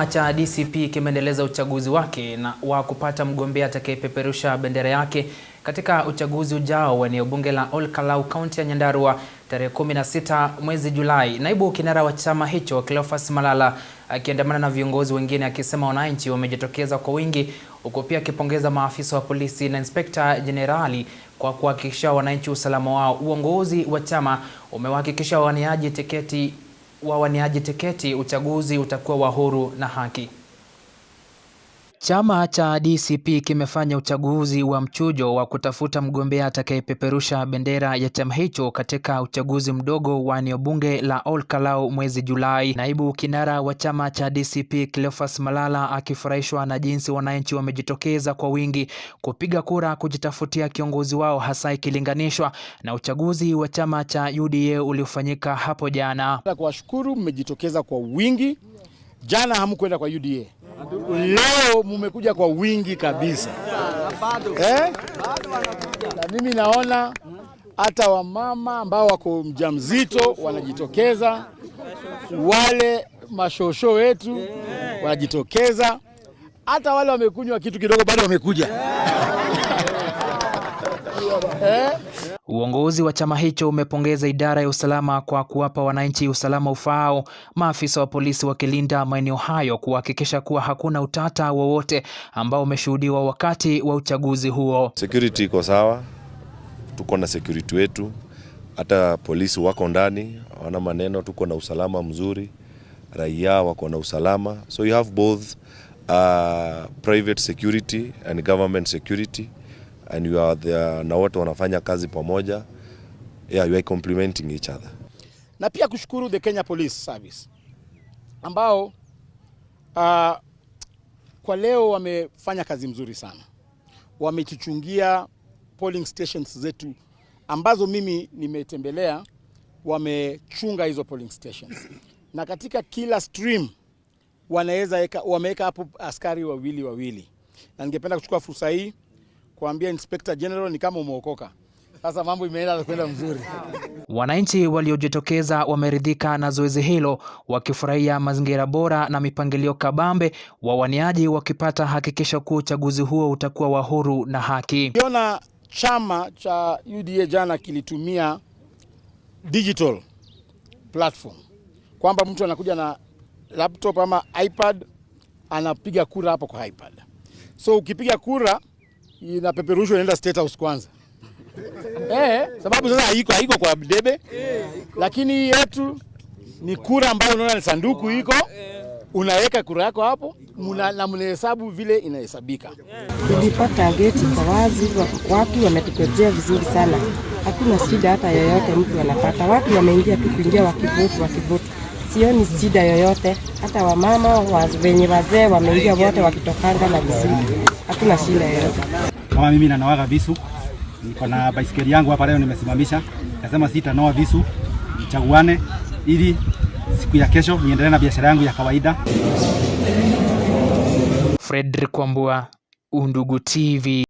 Cha DCP kimeendeleza uchaguzi wake na wa kupata mgombea atakayepeperusha bendera yake katika uchaguzi ujao wa eneo bunge la Ol-Kalou, kaunti ya Nyandarua tarehe 16 mwezi Julai. Naibu kinara wa chama hicho Cleophas Malala akiandamana na viongozi wengine akisema wananchi wamejitokeza kwa wingi, huku pia akipongeza maafisa wa polisi na inspekta jenerali kwa kuhakikisha wananchi usalama wao. Uongozi wa chama umewahakikisha wawaniaji tiketi uchaguzi utakuwa wa huru na haki. Chama cha DCP kimefanya uchaguzi wa mchujo wa kutafuta mgombea atakayepeperusha bendera ya chama hicho katika uchaguzi mdogo wa eneo bunge la Ol-Kalou mwezi Julai. Naibu kinara wa chama cha DCP Cleophas Malala akifurahishwa na jinsi wananchi wamejitokeza kwa wingi kupiga kura kujitafutia kiongozi wao, hasa ikilinganishwa na uchaguzi wa chama cha UDA uliofanyika hapo jana. Kuwashukuru, mmejitokeza kwa wingi. Jana hamkwenda kwa UDA. Leo mumekuja kwa wingi kabisa. Na mimi naona hata wamama ambao wako mjamzito wanajitokeza, wale mashosho wetu wanajitokeza, hata wale wamekunywa kitu kidogo bado wamekuja. Uongozi wa chama hicho umepongeza idara ya usalama kwa kuwapa wananchi usalama ufaao, maafisa wa polisi wakilinda maeneo hayo kuhakikisha kuwa hakuna utata wowote ambao umeshuhudiwa wakati wa uchaguzi huo. Security iko sawa, tuko na security wetu, hata polisi wako ndani, hawana maneno, tuko na usalama mzuri, raia wako na usalama. So you have both private security and government security. And you are there, na wote wanafanya kazi pamoja. You are complementing each other. Na pia kushukuru the Kenya Police Service ambao kwa leo wamefanya kazi mzuri sana. Wametuchungia polling stations zetu ambazo mimi nimetembelea, wamechunga hizo polling stations. Na katika kila stream wameweka hapo askari wawili. Na ningependa kuchukua fursa hii kuambia Inspector General ni kama umeokoka. Sasa mambo imeenda kwenda mzuri. Wananchi waliojitokeza wameridhika na zoezi hilo, wakifurahia mazingira bora na mipangilio kabambe, wawaniaji wakipata hakikisho kuwa uchaguzi huo utakuwa wa huru na haki. Niona chama cha UDA jana kilitumia digital platform, kwamba mtu anakuja na laptop ama iPad anapiga kura hapo kwa iPad. So ukipiga kura inapeperushwa inaenda State House kwanza. Sababu sasa haiko kwa debe, lakini yetu ni kura ambayo unaona ni sanduku iko, unaweka kura yako hapo na mnahesabu vile inahesabika. Tulipata geti kwa wazi, watu wametupokea vizuri sana. Hakuna shida hata yoyote mtu anapata. Watu wameingia tu kuingia wakivote. Sioni shida yoyote. Hata wamama, wenye wazee wameingia wote wakitokanga na vizuri. Hakuna shida yoyote. Kama mimi nanawaga visu, niko na baisikeli yangu hapa leo nimesimamisha. Nasema sitanoa visu, nichaguane ili siku ya kesho niendelee na biashara yangu ya kawaida. Fredrick Kwambua, Undugu TV.